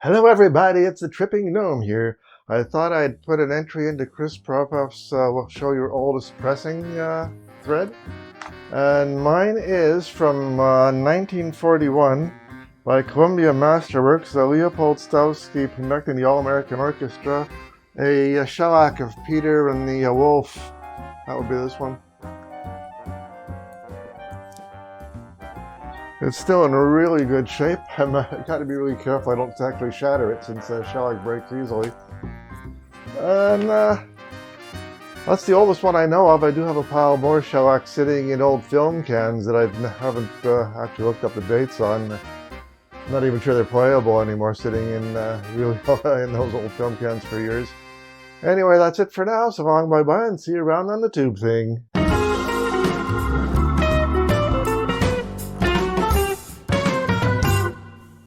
Hello everybody, it's the Tripping Gnome here. I thought I'd put an entry into Chris Propfe's Show Your Oldest Pressing thread. And mine is from 1941 by Columbia Masterworks, Leopold Stokowski conducting the All-American Orchestra, a shellac of Peter and the Wolf. That would be this one. It's still in really good shape. I've got to be really careful I don't actually shatter it since shellac breaks easily. And that's the oldest one I know of. I do have a pile more shellac sitting in old film cans that I haven't actually looked up the dates on. I'm not even sure they're playable anymore, sitting in really in those old film cans for years. Anyway, that's it for now. So long, bye-bye, and see you around on the tube thing.